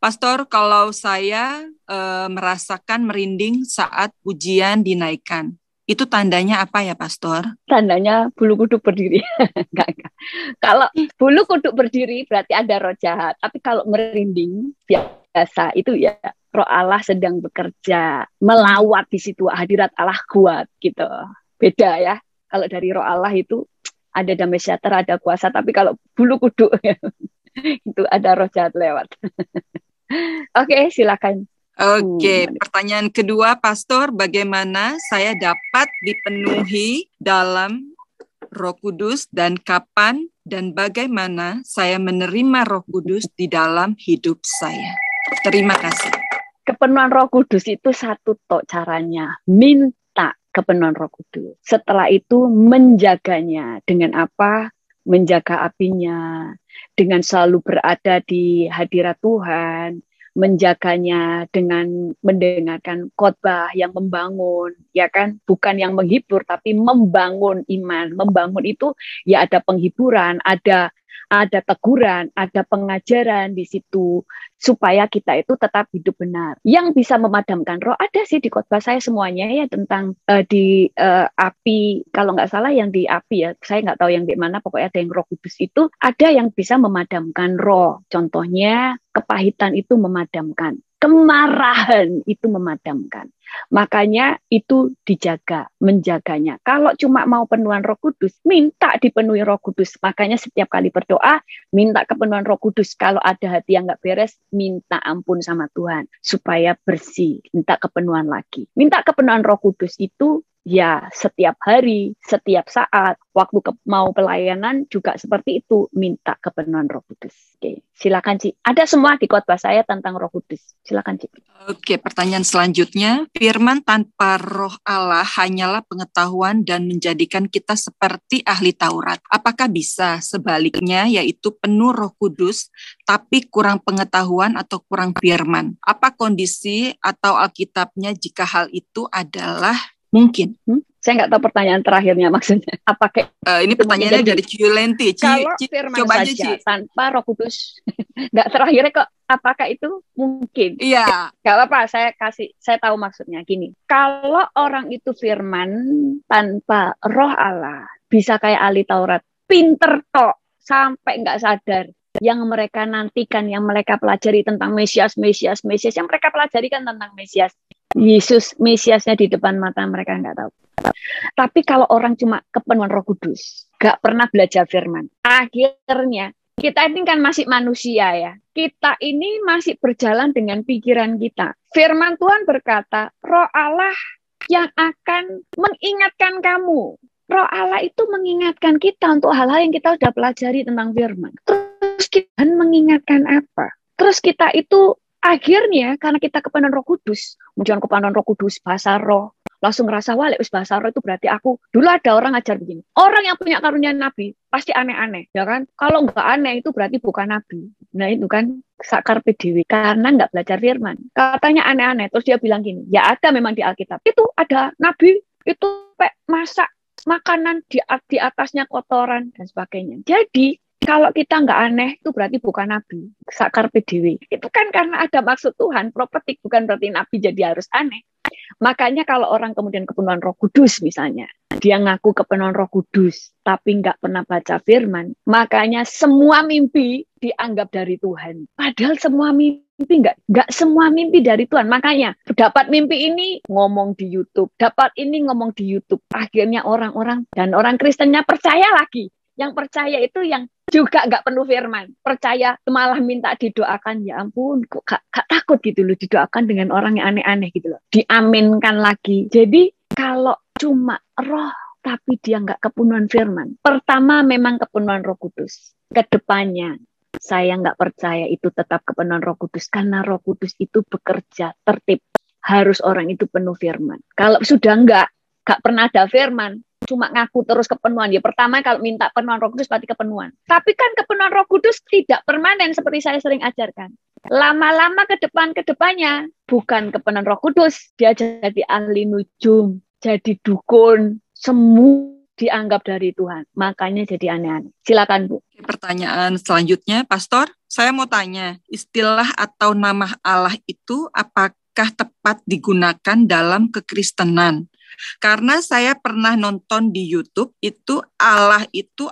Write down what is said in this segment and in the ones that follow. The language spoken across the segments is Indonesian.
Pastor, kalau saya merasakan merinding saat pujian dinaikkan, itu tandanya apa ya, Pastor? Tandanya bulu kuduk berdiri. Enggak. Kalau bulu kuduk berdiri berarti ada roh jahat. Tapi kalau merinding biasa itu ya roh Allah sedang bekerja, melawat di situ, hadirat Allah kuat gitu. Beda ya. Kalau dari roh Allah itu ada damai sejahtera, ada kuasa. Tapi kalau bulu kuduk itu ada roh jahat lewat. Oke, silakan. Oke, pertanyaan kedua, Pastor, bagaimana saya dapat dipenuhi dalam Roh Kudus dan kapan dan bagaimana saya menerima Roh Kudus di dalam hidup saya? Terima kasih. Kepenuhan Roh Kudus itu satu tok caranya, minta kepenuhan Roh Kudus. Setelah itu menjaganya dengan apa? Menjaga apinya, dengan selalu berada di hadirat Tuhan, menjaganya dengan mendengarkan khotbah yang membangun, ya kan? Bukan yang menghibur, tapi membangun iman. Membangun itu ya ada penghiburan, ada teguran, ada pengajaran di situ supaya kita itu tetap hidup benar. Yang bisa memadamkan roh ada sih di khotbah saya semuanya ya tentang di api, kalau nggak salah yang di api ya, saya nggak tahu yang di mana, pokoknya ada yang Roh Kudus itu ada yang bisa memadamkan roh. Contohnya kepahitan itu memadamkan, kemarahan itu memadamkan. Makanya itu dijaga, menjaganya. Kalau cuma mau penuhan Roh Kudus, minta dipenuhi Roh Kudus. Makanya setiap kali berdoa, minta kepenuhan Roh Kudus. Kalau ada hati yang nggak beres, minta ampun sama Tuhan supaya bersih. Minta kepenuhan lagi. Minta kepenuhan Roh Kudus itu ya setiap hari, setiap saat, waktu mau pelayanan juga seperti itu, minta kepenuhan Roh Kudus. Oke, silakan Ci. Ada semua di khotbah saya tentang Roh Kudus. Silakan Ci. Oke, pertanyaan selanjutnya, firman tanpa Roh Allah hanyalah pengetahuan dan menjadikan kita seperti ahli Taurat. Apakah bisa sebaliknya, yaitu penuh Roh Kudus tapi kurang pengetahuan atau kurang firman? Apa kondisi atau Alkitabnya jika hal itu adalah mungkin? Saya nggak tahu pertanyaan terakhirnya maksudnya. Apakah ini pertanyaannya dari Ciulenti. Kalau firman coba saja aja, tanpa Roh Kudus, nggak terakhirnya kok. Apakah itu mungkin? Iya. Nggak apa-apa. Saya tahu maksudnya. Gini, kalau orang itu firman tanpa Roh Allah, bisa kayak ahli Taurat, pinter tok sampai nggak sadar. Yang mereka nantikan, yang mereka pelajari tentang Mesias, yang mereka pelajari kan tentang Mesias. Yesus, Mesiasnya di depan mata mereka nggak tahu. Tapi kalau orang cuma kepenuhan Roh Kudus, nggak pernah belajar firman, akhirnya kita ini kan masih manusia ya. Kita ini masih berjalan dengan pikiran kita. Firman Tuhan berkata, Roh Allah yang akan mengingatkan kamu. Roh Allah itu mengingatkan kita untuk hal-hal yang kita sudah pelajari tentang firman. Terus kita mengingatkan apa? Terus kita itu akhirnya karena kita kepenuhan Roh Kudus, munculkan kepenuhan Roh Kudus, bahasa roh, langsung ngerasa wah bahasa roh itu berarti aku. Dulu ada orang ngajar begini, orang yang punya karunia nabi pasti aneh-aneh, ya kan? Kalau nggak aneh itu berarti bukan nabi. Nah itu kan sakar PDW karena nggak belajar firman. Katanya aneh-aneh, terus dia bilang gini, ya ada memang di Alkitab itu ada nabi itu masak makanan di atasnya kotoran dan sebagainya. Jadi kalau kita nggak aneh, itu berarti bukan nabi. Sakar PDW. Itu kan karena ada maksud Tuhan, propetik, bukan berarti nabi jadi harus aneh. Makanya kalau orang kemudian kepenuhan Roh Kudus misalnya, dia ngaku kepenuhan Roh Kudus, tapi nggak pernah baca firman, makanya semua mimpi dianggap dari Tuhan. Padahal semua mimpi nggak semua mimpi dari Tuhan. Makanya dapat mimpi ini ngomong di YouTube, dapat ini ngomong di YouTube. Akhirnya orang-orang dan orang Kristennya percaya lagi. Yang percaya itu yang juga nggak penuh firman, percaya malah minta didoakan, ya ampun, kok gak takut gitu loh didoakan dengan orang yang aneh-aneh gitu loh, diaminkan lagi. Jadi kalau cuma roh tapi dia nggak kepenuhan firman, pertama memang kepenuhan Roh Kudus, kedepannya saya nggak percaya itu tetap kepenuhan Roh Kudus, karena Roh Kudus itu bekerja tertib, harus orang itu penuh firman. Kalau sudah nggak pernah ada firman, cuma ngaku terus kepenuhan. Ya pertama kalau minta penuhan Roh Kudus berarti kepenuhan. Tapi kan kepenuhan Roh Kudus tidak permanen seperti saya sering ajarkan. Lama-lama kedepannya bukan kepenuhan Roh Kudus, dia jadi ahli nujum, jadi dukun, semua dianggap dari Tuhan. Makanya jadi aneh-aneh. Silakan Bu. Pertanyaan selanjutnya, Pastor, saya mau tanya, istilah atau nama Allah itu apakah tepat digunakan dalam kekristenan? Karena saya pernah nonton di YouTube, itu Allah itu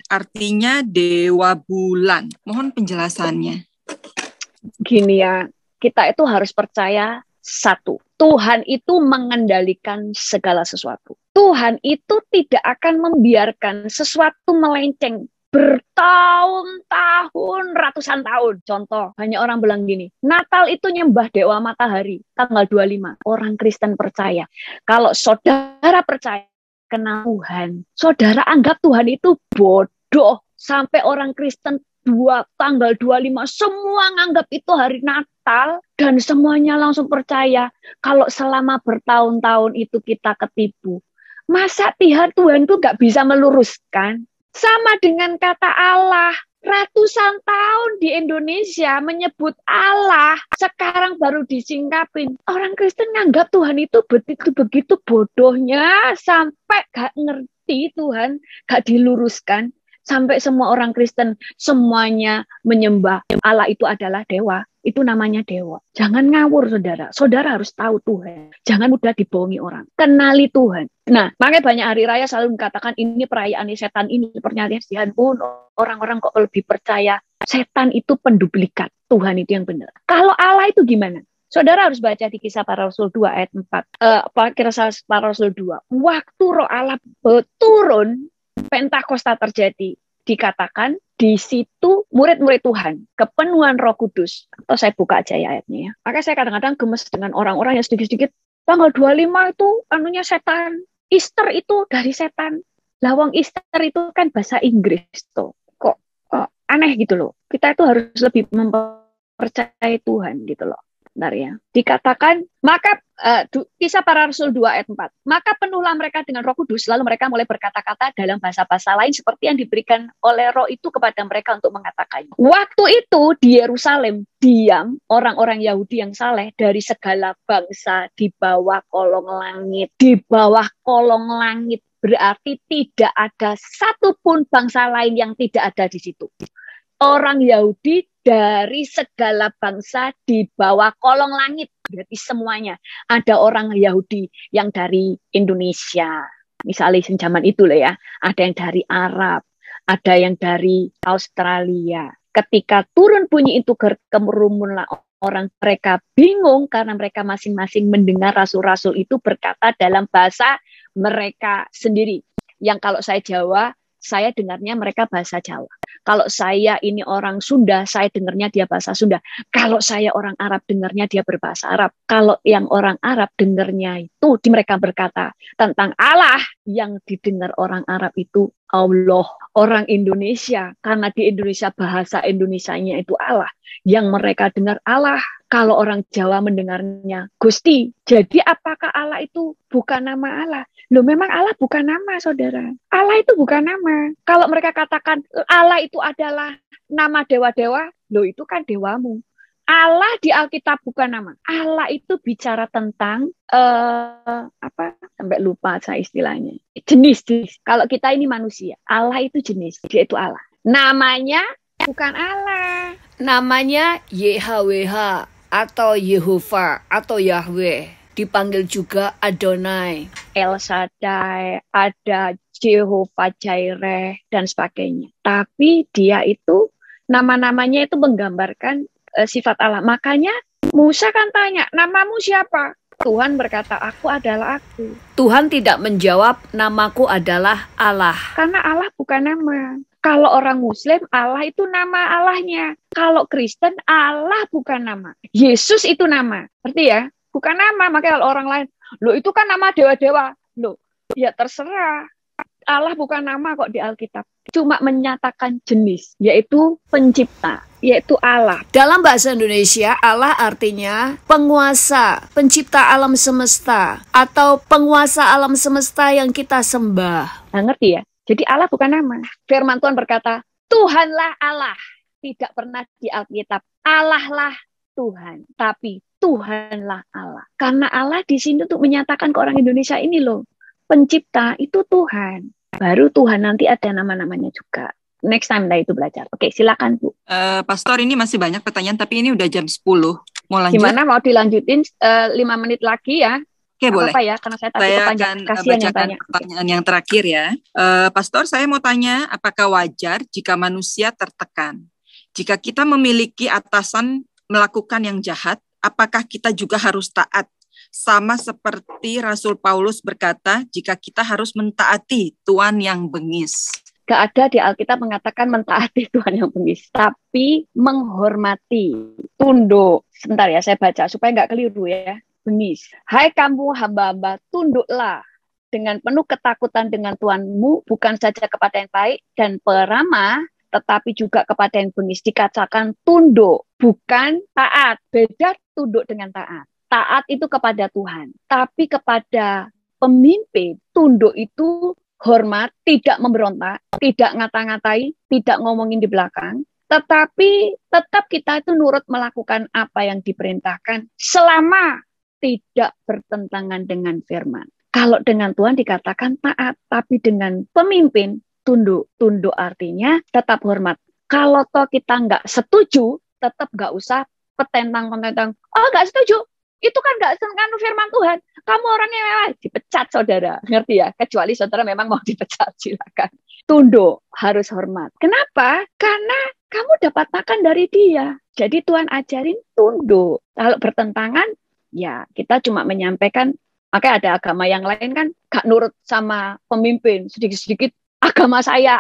artinya dewa bulan. Mohon penjelasannya. Gini ya, kita itu harus percaya satu, Tuhan itu mengendalikan segala sesuatu. Tuhan itu tidak akan membiarkan sesuatu melenceng bertahun-tahun, ratusan tahun. Contoh, banyak orang bilang gini, Natal itu nyembah dewa matahari, tanggal 25. Orang Kristen percaya. Kalau saudara percaya kenal Tuhan, saudara anggap Tuhan itu bodoh. Sampai orang Kristen tanggal 25 semua nganggap itu hari Natal dan semuanya langsung percaya. Kalau selama bertahun-tahun itu kita ketipu, masa Tuhan itu nggak bisa meluruskan? Sama dengan kata Allah, ratusan tahun di Indonesia menyebut Allah, sekarang baru disingkapin. Orang Kristen nganggap Tuhan itu begitu bodohnya sampai nggak ngerti Tuhan, nggak diluruskan. Sampai semua orang Kristen semuanya menyembah Allah itu adalah dewa. Itu namanya dewa. Jangan ngawur saudara. Saudara harus tahu Tuhan. Jangan mudah dibohongi orang. Kenali Tuhan. Nah, makanya banyak hari raya selalu mengatakan ini perayaan setan, ini pernyataan pun orang-orang kok lebih percaya setan itu penduplikat. Tuhan itu yang benar. Kalau Allah itu gimana? Saudara harus baca di Kisah Para Rasul 2 ayat 4. Kisah Para Rasul 2. Waktu Roh Allah turun, Pentakosta terjadi, dikatakan di situ murid-murid Tuhan, kepenuhan Roh Kudus. Atau saya buka aja ya ayatnya ya. Maka saya kadang-kadang gemes dengan orang-orang yang sedikit-sedikit tanggal 25 itu anunya setan. Easter itu dari setan. Lawang Easter itu kan bahasa Inggris tuh. Kok aneh gitu loh. Kita itu harus lebih mempercayai Tuhan gitu loh. Bentar ya. Dikatakan, maka Kisah Para Rasul 2 ayat 4. Maka penuhlah mereka dengan Roh Kudus, lalu mereka mulai berkata-kata dalam bahasa-bahasa lain seperti yang diberikan oleh Roh itu kepada mereka untuk mengatakannya. Waktu itu di Yerusalem diam orang-orang Yahudi yang saleh dari segala bangsa di bawah kolong langit. Di bawah kolong langit berarti tidak ada satupun bangsa lain yang tidak ada di situ. Orang Yahudi dari segala bangsa di bawah kolong langit. Berarti semuanya. Ada orang Yahudi yang dari Indonesia. Misalnya zaman itu lah ya. Ada yang dari Arab. Ada yang dari Australia. Ketika turun bunyi itu kemerumunlah orang, mereka bingung karena mereka masing-masing mendengar rasul-rasul itu berkata dalam bahasa mereka sendiri. Yang kalau saya Jawa, saya dengarnya mereka bahasa Jawa. Kalau saya ini orang Sunda, saya dengarnya dia bahasa Sunda. Kalau saya orang Arab, dengarnya dia berbahasa Arab. Kalau yang orang Arab dengarnya itu, mereka berkata tentang Allah, yang didengar orang Arab itu Allah. Orang Indonesia, karena di Indonesia bahasa Indonesianya itu Allah. Yang mereka dengar Allah. Kalau orang Jawa mendengarnya Gusti. Jadi apakah Allah itu bukan nama Allah? Loh, memang Allah bukan nama, saudara. Allah itu bukan nama. Kalau mereka katakan Allah itu adalah nama dewa-dewa, loh itu kan dewamu. Allah di Alkitab bukan nama. Allah itu bicara tentang apa? Sampai lupa saya istilahnya. Jenis. Kalau kita ini manusia, Allah itu jenis. Dia itu Allah. Namanya bukan Allah. Namanya YHWH atau Yehova atau Yahweh. Dipanggil juga Adonai, El Shaddai, ada Jehovah Jireh, dan sebagainya. Tapi dia itu, nama-namanya itu menggambarkan sifat Allah. Makanya Musa kan tanya, namamu siapa? Tuhan berkata, aku adalah aku. Tuhan tidak menjawab, namaku adalah Allah. Karena Allah bukan nama. Kalau orang Muslim, Allah itu nama Allahnya. Kalau Kristen, Allah bukan nama. Yesus itu nama. Berarti ya? Bukan nama. Makanya kalau orang lain, loh itu kan nama dewa-dewa. Loh, ya terserah. Allah bukan nama kok di Alkitab. Cuma menyatakan jenis, yaitu pencipta, yaitu Allah. Dalam bahasa Indonesia, Allah artinya penguasa, pencipta alam semesta, atau penguasa alam semesta yang kita sembah. Nah, ngerti ya? Jadi Allah bukan nama. Firman Tuhan berkata, Tuhanlah Allah. Tidak pernah di Alkitab, Allah lah Tuhan. Tapi Tuhanlah Allah. Karena Allah di sini untuk menyatakan ke orang Indonesia ini loh, pencipta itu Tuhan. Baru Tuhan nanti ada nama-namanya juga. Next time lah itu belajar. Oke, silakan Bu. Pastor, ini masih banyak pertanyaan, tapi ini udah jam 10. Mau lanjut? Gimana, mau dilanjutin 5 menit lagi ya? Oke, boleh. Apa ya, karena saya tadi Saya kepanjang. akan Kasihan yang bacakan tanya. pertanyaan yang terakhir ya. Pastor, saya mau tanya, apakah wajar jika manusia tertekan? Jika kita memiliki atasan melakukan yang jahat, apakah kita juga harus taat? Sama seperti Rasul Paulus berkata, jika kita harus mentaati Tuhan yang bengis. Gak ada di Alkitab mengatakan mentaati Tuhan yang bengis, tapi menghormati, tunduk. Sebentar ya, saya baca supaya nggak keliru ya. Bengis. Hai kamu hamba-hamba, tunduklah dengan penuh ketakutan dengan Tuhanmu, bukan saja kepada yang baik dan peramah, tetapi juga kepada yang bengis. Dikatakan tunduk, bukan taat. Beda tunduk dengan taat. Taat itu kepada Tuhan, tapi kepada pemimpin, tunduk itu hormat, tidak memberontak, tidak ngata-ngatai, tidak ngomongin di belakang, tetapi tetap kita itu nurut melakukan apa yang diperintahkan selama tidak bertentangan dengan firman. Kalau dengan Tuhan dikatakan taat, tapi dengan pemimpin tunduk. Tunduk artinya tetap hormat. Kalau toh kita nggak setuju, tetap nggak usah petentang-petentang. Oh, nggak setuju. Itu kan nggak senang firman Tuhan. Kamu orangnya memang dipecat, saudara. Ngerti ya? Kecuali saudara memang mau dipecat, silakan. Tunduk, harus hormat. Kenapa? Karena kamu dapat makan dari dia. Jadi Tuhan ajarin tunduk. Kalau bertentangan, ya kita cuma menyampaikan. Makanya ada agama yang lain kan gak nurut sama pemimpin. Sedikit-sedikit agama saya.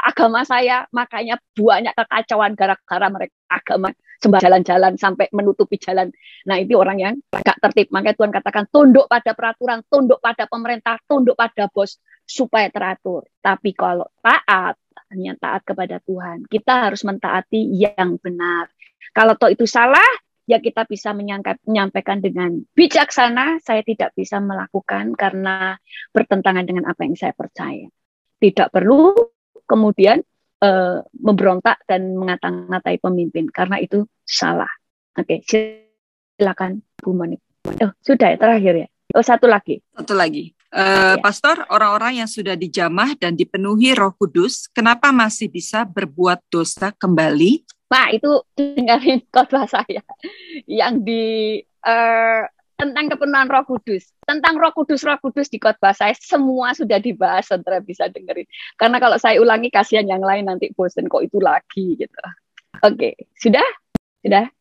Makanya banyak kekacauan gara-gara mereka agama. Sembah jalan-jalan sampai menutupi jalan. Nah, itu orang yang gak tertib. Makanya Tuhan katakan tunduk pada peraturan, tunduk pada pemerintah, tunduk pada bos supaya teratur. Tapi kalau taat, hanya taat kepada Tuhan. Kita harus mentaati yang benar. Kalau toh itu salah, ya kita bisa menyampaikan dengan bijaksana. Saya tidak bisa melakukan karena bertentangan dengan apa yang saya percaya. Tidak perlu kemudian memberontak dan mengata-ngatai pemimpin karena itu salah. Oke, silakan Bu Monik. Oh, sudah ya, terakhir ya. Oh, satu lagi. Pastor, orang-orang yang sudah dijamah dan dipenuhi Roh Kudus, kenapa masih bisa berbuat dosa kembali? Nah, itu dengarin khotbah saya yang di tentang kepenuhan Roh Kudus. Tentang Roh Kudus di khotbah saya semua sudah dibahas, saudara bisa dengerin. Karena kalau saya ulangi kasihan yang lain nanti bosan kok itu lagi gitu. Oke, sudah?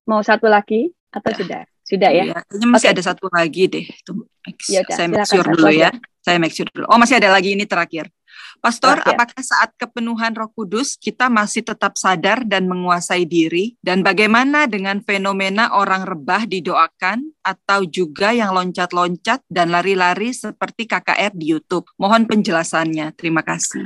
Mau satu lagi atau sudah? Sudah ya? Kayaknya masih ada satu lagi deh. Tunggu. Yaudah, saya make sure dulu ya. Saya make sure dulu. Oh, masih ada lagi, ini terakhir. Pastor, apakah saat kepenuhan Roh Kudus kita masih tetap sadar dan menguasai diri? Dan bagaimana dengan fenomena orang rebah didoakan atau juga yang loncat-loncat dan lari-lari seperti KKR di YouTube? Mohon penjelasannya. Terima kasih.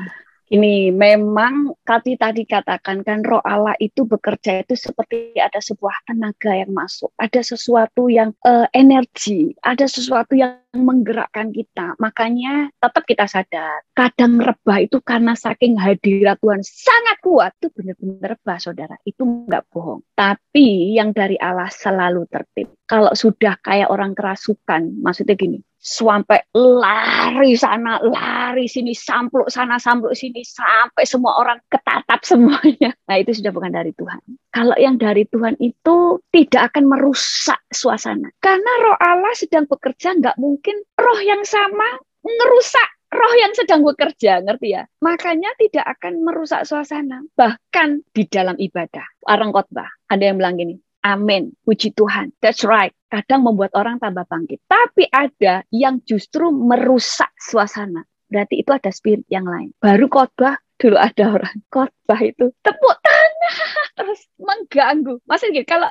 Ini memang tadi katakan kan Roh Allah itu bekerja itu seperti ada sebuah tenaga yang masuk, ada sesuatu yang energi, ada sesuatu yang menggerakkan kita. Makanya tetap kita sadar. Kadang rebah itu karena saking hadirat Tuhan sangat kuat. Itu benar-benar rebah, saudara. Itu nggak bohong. Tapi yang dari Allah selalu tertib. Kalau sudah kayak orang kerasukan, maksudnya gini, sampai lari sana, lari sini, sampluk sana, sampluk sini, sampai semua orang ketatap semuanya. Nah, itu sudah bukan dari Tuhan. Kalau yang dari Tuhan itu tidak akan merusak suasana. Karena Roh Allah sedang bekerja, nggak mungkin roh yang sama ngerusak roh yang sedang bekerja, ngerti ya? Makanya tidak akan merusak suasana. Bahkan di dalam ibadah, orang khotbah, ada yang bilang gini, amin, puji Tuhan, that's right. Kadang membuat orang tambah bangkit. Tapi ada yang justru merusak suasana. Berarti itu ada spirit yang lain. Baru khotbah, dulu ada orang khotbah itu tepuk tangan, terus mengganggu. Maksudnya gini, kalau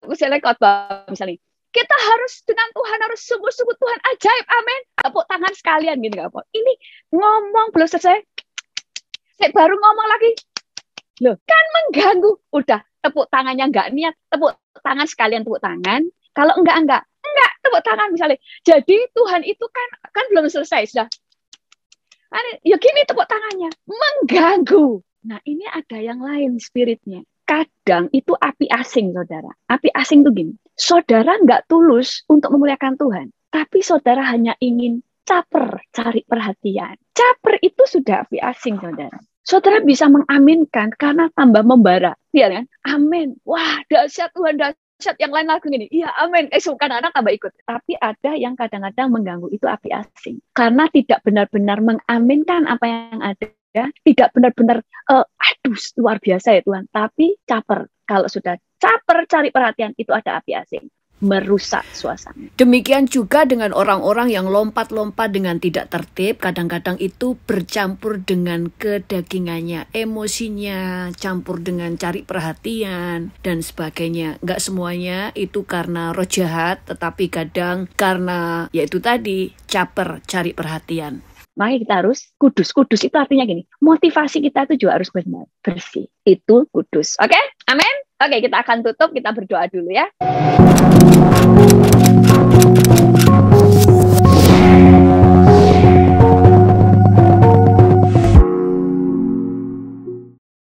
misalnya khotbah, misalnya, kita harus dengan Tuhan, harus sungguh-sungguh Tuhan ajaib, amin. Tepuk tangan sekalian, gini nggak apa. Ini ngomong belum selesai, saya baru ngomong lagi. Loh, kan mengganggu. Udah, tepuk tangannya nggak niat, tepuk tangan sekalian tepuk tangan. Kalau enggak, tepuk tangan misalnya. Jadi Tuhan itu kan belum selesai, sudah. Ya gini tepuk tangannya, mengganggu. Nah, ini ada yang lain spiritnya. Kadang itu api asing, saudara. Api asing itu gini, saudara nggak tulus untuk memuliakan Tuhan, tapi saudara hanya ingin caper, cari perhatian. Caper itu sudah api asing, saudara. Saudara bisa mengaminkan karena tambah membara. Iya kan? Amin. Wah, dahsyat Tuhan, dahsyat. Yang lain lagu ini. Iya, amin. Kadang-kadang tambah ikut. Tapi ada yang kadang-kadang mengganggu, itu api asing. Karena tidak benar-benar mengaminkan apa yang ada. Tidak benar-benar, aduh, luar biasa ya Tuhan. Tapi caper. Kalau sudah caper, cari perhatian, itu ada api asing. Merusak suasana. Demikian juga dengan orang-orang yang lompat-lompat dengan tidak tertib, kadang-kadang itu bercampur dengan kedagingannya, emosinya, campur dengan cari perhatian, dan sebagainya. Nggak semuanya itu karena roh jahat, tetapi kadang karena, yaitu tadi, caper, cari perhatian. Makanya kita harus kudus. Kudus itu artinya gini, motivasi kita itu juga harus benar, bersih. Itu kudus. Oke? Amin? Oke, kita akan tutup, kita berdoa dulu ya.